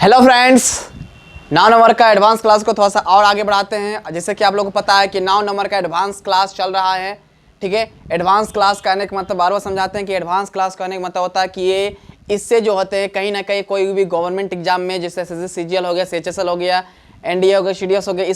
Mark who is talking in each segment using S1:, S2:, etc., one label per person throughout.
S1: Hello friends, now number का advance class को थोड़ा सा और आगे बढ़ाते हैं। जैसे कि आप लोगों को पता है कि नाउ नंबर का एडवांस क्लास चल रहा है, ठीक है। एडवांस क्लास करने का मतलब बार बार समझाते हैं कि एडवांस क्लास करने का मतलब होता है कि ये इससे जो होते हैं कहीं ना कहीं कोई भी गवर्नमेंट एग्जाम में, जैसे CGL हो गया, CHSL हो गया, NDA हो गया, CDS हो गया,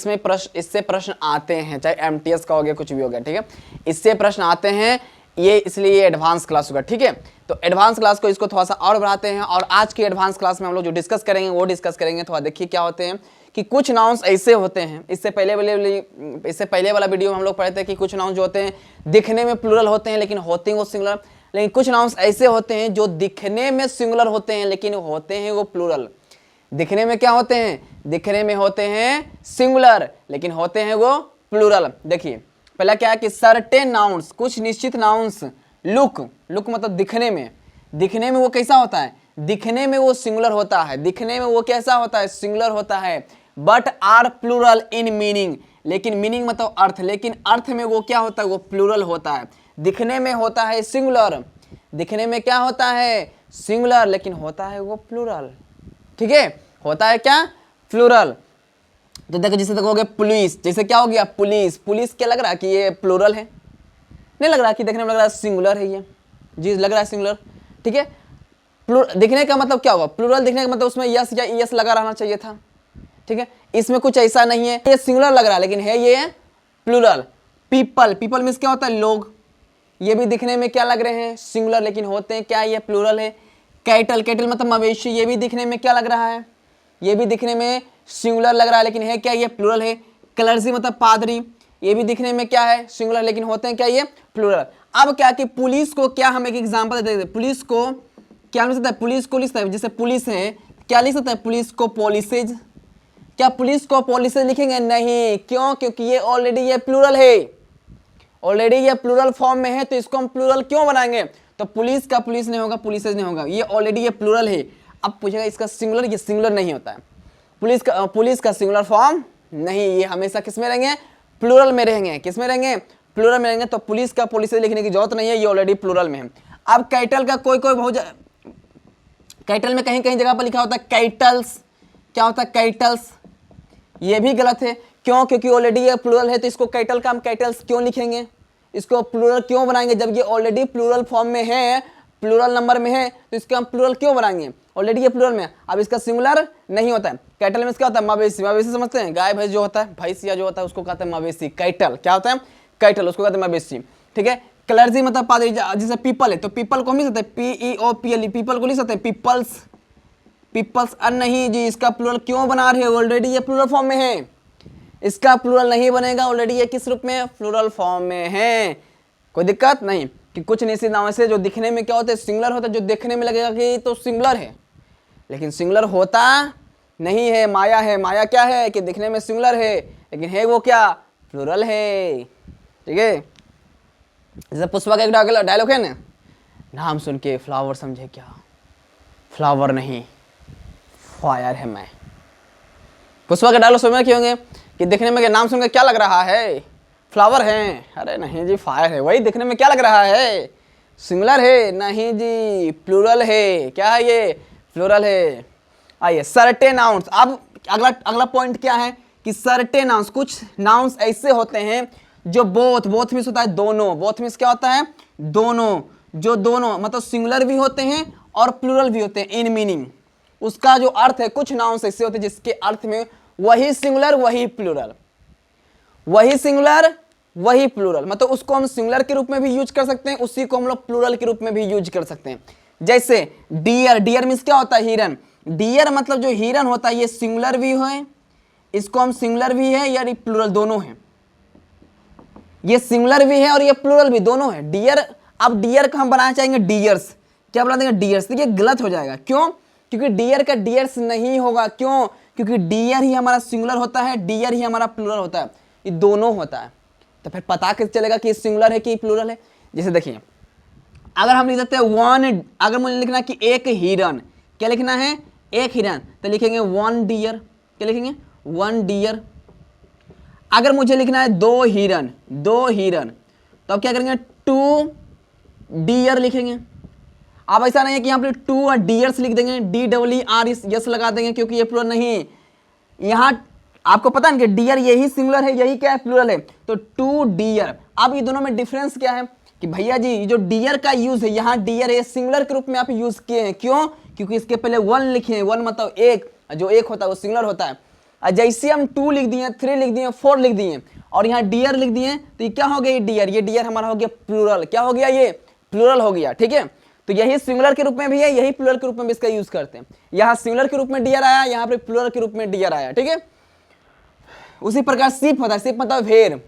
S1: इससे प्रश्न आते हैं, चाहे MTS का हो गया, कुछ भी हो गया, ठीक है। इससे प्रश्न आते हैं, ये इसलिए ये एडवांस क्लास होगा, ठीक है। तो एडवांस क्लास को इसको थोड़ा सा और बढ़ाते हैं और आज की एडवांस क्लास में हम लोग जो डिस्कस करेंगे वो डिस्कस करेंगे। थोड़ा देखिए क्या होते हैं कि कुछ नाउन्स ऐसे होते हैं, इससे पहले वाला वीडियो में हम लोग पढ़े थे कि कुछ नाउन्स जो होते हैं दिखने में प्लूरल होते हैं लेकिन होते हैं वो सिंगुलर। लेकिन कुछ नाउन्स ऐसे होते हैं जो दिखने में सिंगुलर होते हैं लेकिन होते हैं वो प्लूरल। दिखने में क्या होते हैं? दिखने में होते हैं सिंगुलर लेकिन होते हैं वो प्लूरल। देखिए पहला क्या है कि सर्टेन नाउन्स, कुछ निश्चित नाउन्स, लुक मतलब दिखने में वो कैसा होता है? दिखने में वो सिंगुलर होता है, दिखने में वो कैसा होता है? सिंगुलर होता है। But are plural in meaning, लेकिन मीनिंग मतलब अर्थ, लेकिन अर्थ में वो क्या होता है? वो प्लूरल होता है। दिखने में होता है सिंगुलर, दिखने में क्या होता है? सिंगुलर, लेकिन होता है वो प्लूरल, ठीक है। होता है क्या? प्लूरल। तो देखो जैसे देखोगे पुलिस, जैसे क्या हो गया? पुलिस क्या लग रहा है कि ये प्लूरल है? नहीं लग रहा कि देखने में लग रहा है सिंगुलर है ये, जी लग रहा है सिंगुलर, ठीक है। दिखने का मतलब क्या हुआ? प्लूरल दिखने का मतलब उसमें यस या ईएस लगा रहना चाहिए था, ठीक है। इसमें कुछ ऐसा नहीं है, ये सिंगुलर लग रहा है लेकिन है ये प्लूरल। पीपल मींस क्या होता है? लोग। ये भी दिखने में क्या लग रहे हैं? सिंगुलर, लेकिन होते हैं क्या? ये प्लूरल है। कैटल मतलब मवेशी, ये भी दिखने में क्या लग रहा है? ये भी दिखने में सिंगुलर लग रहा है लेकिन है क्या? ये प्लूरल है। क्लर्जी मतलब पादरी, ये भी दिखने में क्या है? सिंगुलर, लेकिन होते हैं क्या? ये प्लूरल। अब क्या कि पुलिस को क्या हम एक एग्जांपल देते हैं, पुलिस को क्या लिख सकता है? पुलिस को लिख सकता है, जैसे पुलिस है क्या लिख सकता है? पुलिस को पॉलिसेज। क्या पुलिस को पॉलिसेज लिखेंगे? नहीं। क्यों? क्योंकि ये ऑलरेडी ये प्लूरल है, ऑलरेडी ये प्लूरल फॉर्म में है, तो इसको हम प्लूरल क्यों बनाएंगे? तो पुलिस का पुलिस नहीं होगा, पुलिसेज नहीं होगा, ये ऑलरेडी ये प्लूरल है। अब पूछेगा इसका सिंगुलर, ये सिंगुलर नहीं होता है। पुलिस का सिंगुलर फॉर्म नहीं, ये हमेशा किस में रहेंगे? प्लूरल में रहेंगे। किस में रहेंगे? प्लूरल में रहेंगे। तो पुलिस का पुलिसेज लिखने की जरूरत नहीं है, ये ऑलरेडी प्लूरल में है। अब कैटल का कोई बहुत कैटल में कहीं कहीं जगह पर लिखा होता है कैटल्स, क्या होता है? कैटल्स, ये भी गलत है। क्यों? क्योंकि ऑलरेडी ये प्लूरल है, तो इसको कैटल का हम कैटल्स क्यों लिखेंगे? इसको प्लूरल क्यों बनाएंगे जब ये ऑलरेडी प्लूरल फॉर्म में है, प्लूरल नंबर में है, तो इसको हम प्लूरल क्यों बनाएंगे? ऑलरेडी ये प्लूरल में है। अब इसका सिंगुलर नहीं होता है। कैटल में क्या होता है? मवेशी। मवेशी समझते हैं? गाय भैंस जो होता है, भैंसिया जो होता है उसको कहते हैं मवेशी। कैटल क्या होता है? कैटल, उसको कहते हैं मवेशी, ठीक है। क्लर्जी मतलब पादरी, जैसे पीपल है तो पीपल को मिल सकता है PEOPLE, पीपल को लिख सकते हैं पीपल्स। नहीं जी, इसका प्लूरल क्यों बना रहे हो? ऑलरेडी ये प्लूरल फॉर्म में है, इसका प्लूरल नहीं बनेगा, ऑलरेडी ये किस रूप में? प्लूरल फॉर्म में है। कोई दिक्कत नहीं कि कुछ निश्चित नाम से जो दिखने में क्या होता है? सिंगुलर होता है, जो देखने में लगेगा कि तो सिंगुलर है लेकिन सिंगुलर होता नहीं है। माया है, माया क्या है? कि दिखने में सिंगुलर है लेकिन है वो क्या? प्लूरल है, ठीक है। जैसे पुष्पा का एक डायलॉग है ना, नाम सुन के फ्लावर समझे क्या? फ्लावर नहीं, फायर है मैं। पुष्पा का डायलॉग समझ क्यों होंगे कि दिखने में नाम सुनकर क्या लग रहा है? फ्लावर है। अरे नहीं जी, फायर है। वही दिखने में क्या लग रहा है? सिंगुलर है। नहीं जी, प्लूरल है। क्या है ये? प्लूरल है। आइए सर्टेन नाउन्स। अब अगला पॉइंट क्या है कि सर्टेन नाउन्स, कुछ नाउन्स ऐसे होते हैं जो बोथ मीन्स होता है दोनों। बोथ मीन्स क्या होता है? दोनों। जो दोनों मतलब सिंगुलर भी होते हैं और प्लूरल भी होते हैं इन मीनिंग। उसका जो अर्थ है, कुछ नाउन्स ऐसे होते हैं जिसके अर्थ में वही सिंगुलर वही प्लूरल, वही सिंगुलर वही प्लूरल, मतलब उसको हम सिंगुलर के रूप में भी यूज कर सकते हैं, उसी को हम लोग प्लूरल के रूप में भी यूज कर सकते हैं। जैसे डियर मीन्स क्या होता है? हिरन। डियर मतलब जो हिरन होता है ये सिंगुलर भी है, इसको हम सिंगुलर भी है या प्लूरल दोनों है। ये सिंगुलर भी है और ये प्लूरल भी दोनों है। डियर, अब डियर का हम बनाना चाहेंगे डियर्स, क्या बना देंगे? डियर्स। देखिए गलत हो जाएगा। क्यों? क्योंकि डियर का डियर्स नहीं होगा। क्यों? क्योंकि डियर ही हमारा सिंगुलर होता है, डियर ही हमारा प्लूरल होता है, ये दोनों होता है। तो फिर पता कैसे चलेगा कि सिंगुलर है कि प्लूरल है? जैसे देखिए अगर हम लिख देते हैं वन, अगर मुझे लिखना है कि एक हिरन, क्या लिखना है? एक हिरन, तो लिखेंगे वन डियर। क्या लिखेंगे? One deer. अगर मुझे लिखना है दो हिरन, तो अब क्या करेंगे? टू डियर लिखेंगे। अब ऐसा नहीं है कि यहाँ पे टू और डियर्स लिख देंगे, DER यस लगा देंगे क्योंकि ये प्लूरल नहीं। यहाँ आपको पता है कि डियर यही सिंगुलर है, यही क्या है प्लूरल है, तो टू डियर। अब ये दोनों में डिफरेंस क्या है कि भैया जी जो डियर का यूज है, यहाँ डियर है सिंगुलर के रूप में आप यूज किए हैं, क्यों? क्योंकि इसके पहले वन लिखे हैं, वन मतलब एक, जो एक होता है वो सिंगुलर होता है। और जैसे हम 2 लिख दिए, 3 लिख दिए, 4 लिख दिए और यहाँ डियर लिख दिए, तो ये क्या हो गया? ये डियर हमारा हो गया प्लूरल। क्या हो गया? ये प्लूरल हो गया, ठीक है। तो यही सिंगुलर के रूप में भी है, यही प्लूरल के रूप में भी इसका यूज करते हैं। यहाँ सिंगुलर के रूप में डियर आया, यहाँ पे प्लूरल के रूप में डियर आया, ठीक है। उसी प्रकार शिप होता है, शिप मतलब भेड़।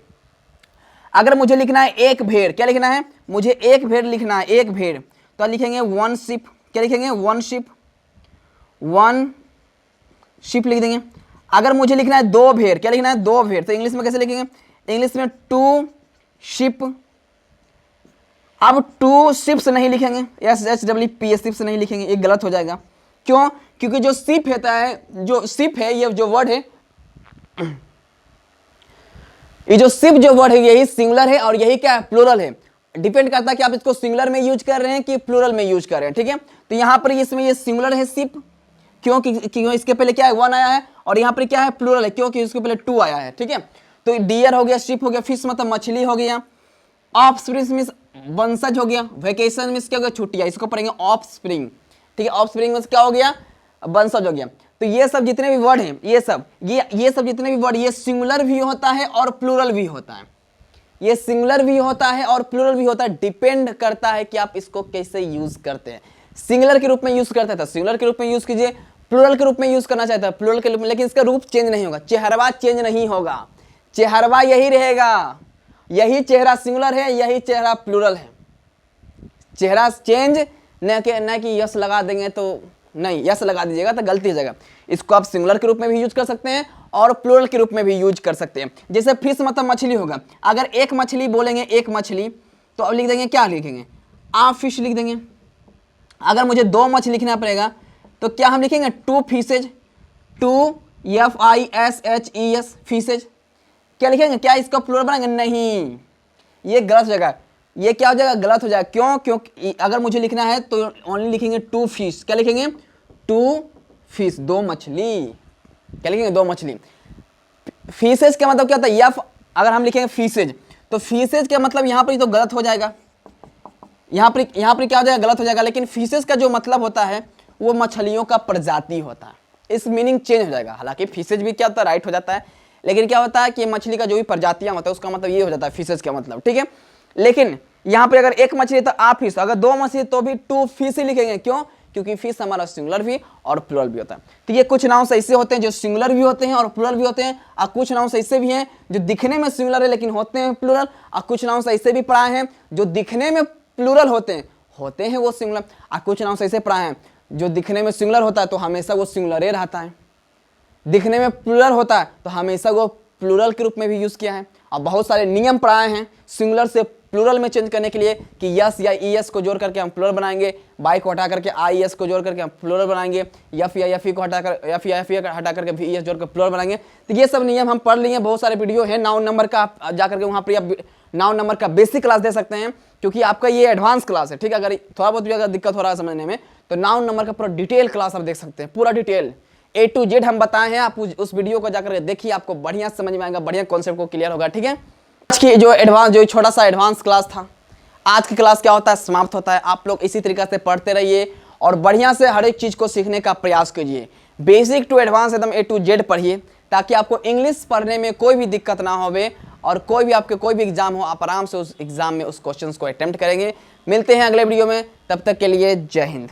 S1: अगर मुझे लिखना है एक भेड़, क्या लिखना है? मुझे एक भेड़ लिखना है, एक भेड़, तो लिखेंगे वन शिप। क्या लिखेंगे? वन शिप, वन शिप लिख देंगे। अगर मुझे लिखना है दो भेड़, क्या लिखना है? दो भेड़, तो इंग्लिश में कैसे लिखेंगे? इंग्लिश में टू शिप। अब टू शिप्स नहीं लिखेंगे, SHIP शिप्स नहीं लिखेंगे, ये गलत हो जाएगा। क्यों? क्योंकि जो शिप होता है, जो शिप है, ये जो वर्ड है, ये जो शिप जो वर्ड है यही सिंगुलर है और यही क्या है? प्लूरल है। डिपेंड करता है कि आप इसको सिंगुलर में यूज कर रहे हैं कि प्लूरल में यूज कर रहे हैं, ठीक है। तो यहाँ पर इसमें ये सिंगुलर है शिप, क्यों? इसके पहले क्या है? वन आया है, और यहाँ पर क्या है? प्लूरल है, क्योंकि इसके पहले टू आया है, ठीक है। तो डियर हो गया, शिप हो गया, फिश मतलब मछली हो गया, ऑफस्प्रिंग मींस वंशज हो गया, वेकेशन मींस क्या हो गया? छुट्टियां, इसको पढ़ेंगे ऑफस्प्रिंग, ठीक है। ऑफस्प्रिंग मींस क्या हो गया? वंशज हो गया। तो ये सब जितने भी वर्ड हैं, ये सब जितने भी वर्ड, ये सिंगुलर भी होता है और प्लूरल भी होता है। ये सिंगुलर भी होता है और प्लूरल भी होता है, डिपेंड करता है कि आप इसको कैसे यूज करते हैं। सिंगुलर के रूप में यूज करते हैं तो सिंगुलर के रूप में यूज कीजिए, प्लूरल के रूप में यूज करना चाहता है प्लूरल के रूप में, लेकिन इसका रूप चेंज नहीं होगा, चेहरवा चेंज नहीं होगा, चेहरवा यही रहेगा। यही चेहरा सिंगुलर है, यही चेहरा प्लूरल है। चेहरा चेंज न कि यस लगा देंगे तो नहीं, यस लगा दीजिएगा तो गलती हो जाएगा। इसको आप सिंगुलर के रूप में भी यूज कर सकते हैं और प्लूरल के रूप में भी यूज कर सकते हैं। जैसे फिश मतलब मछली होगा, अगर एक मछली बोलेंगे, एक मछली, तो अब लिख देंगे, क्या लिखेंगे? आप फिश लिख देंगे। अगर मुझे दो मछली लिखना पड़ेगा तो क्या हम लिखेंगे? Two fishes, two FISHES fishes. क्या लिखेंगे? क्या इसका प्लूरल बनाएंगे? नहीं, ये गलत हो जाएगा। ये क्या हो जाएगा? गलत हो जाएगा। क्यों? क्योंकि अगर मुझे लिखना है तो ओनली लिखेंगे टू फिश। क्या लिखेंगे? टू फिश, दो मछली। क्या लिखेंगे? दो मछली। फिशेज का मतलब क्या होता है? अगर हम लिखेंगे फिशेज, तो फिशेज का मतलब यहाँ पर तो गलत हो जाएगा, यहाँ पर क्या हो जाएगा? गलत हो जाएगा। लेकिन फिशेज का जो मतलब होता है वो मछलियों का प्रजाति होता है, इस मीनिंग चेंज हो जाएगा। हालांकि फिशेज भी क्या होता है? राइट हो जाता है, लेकिन क्या होता है कि मछली का जो भी प्रजातियां होता है उसका मतलब ये हो जाता है फिशेज का मतलब, ठीक है। लेकिन यहाँ पे अगर एक मछली तो आप फिश, अगर दो मछली तो भी टू फिश ही लिखेंगे। क्यों? क्योंकि फिश हमारा सिंगुलर भी और प्लूरल भी होता है। तो ये कुछ नाउन्स ऐसे होते हैं जो सिंगुलर भी होते हैं और प्लूरल भी होते हैं, और कुछ नाउन्स ऐसे भी हैं जो दिखने में सिंगुलर है लेकिन होते हैं प्लूरल, और कुछ नाउन्स ऐसे भी पढ़ाए हैं जो दिखने में प्लूरल होते हैं वो सिंगुलर, और कुछ नाउन्स ऐसे पढ़ाए हैं जो दिखने में सिंगुलर होता है तो हमेशा वो सिंगुलर ही रहता है, दिखने में प्लूरल होता है तो हमेशा वो प्लूरल के रूप में भी यूज किया है। और बहुत सारे नियम पढ़ाए हैं सिंगुलर से प्लूरल में चेंज करने के लिए कि यस या ES को जोड़ करके हम प्लूरल बनाएंगे, बाई को हटा करके IES को जोड़ करके हम प्लूरल बनाएंगे, यफ या यफी को हटा करके VES जोड़ कर प्लूरल बनाएंगे। तो ये सब नियम हम पढ़ लिए, बहुत सारे वीडियो है। नाउन नंबर का आप जाकर के वहाँ पर आप नाउन नंबर का बेसिक क्लास दे सकते हैं, क्योंकि आपका ये एडवांस क्लास है, ठीक है। अगर थोड़ा बहुत भी अगर दिक्कत हो रहा है समझने में तो नाउन नंबर का पूरा डिटेल क्लास आप देख सकते हैं, पूरा डिटेल A to Z हम बताए हैं। आप उस वीडियो को जाकर देखिए, आपको बढ़िया समझ में आएगा, बढ़िया कॉन्सेप्ट को क्लियर होगा, ठीक है। आज की जो छोटा सा एडवांस क्लास था, आज की क्लास क्या होता है? समाप्त होता है। आप लोग इसी तरीके से पढ़ते रहिए और बढ़िया से हर एक चीज़ को सीखने का प्रयास कीजिए। बेसिक टू एडवांस एकदम A to Z पढ़िए, ताकि आपको इंग्लिश पढ़ने में कोई भी दिक्कत ना होवे, और कोई भी एग्जाम हो आप आराम से उस एग्जाम में उस क्वेश्चन को अटेम्प्ट करेंगे। मिलते हैं अगले वीडियो में, तब तक के लिए जय हिंद।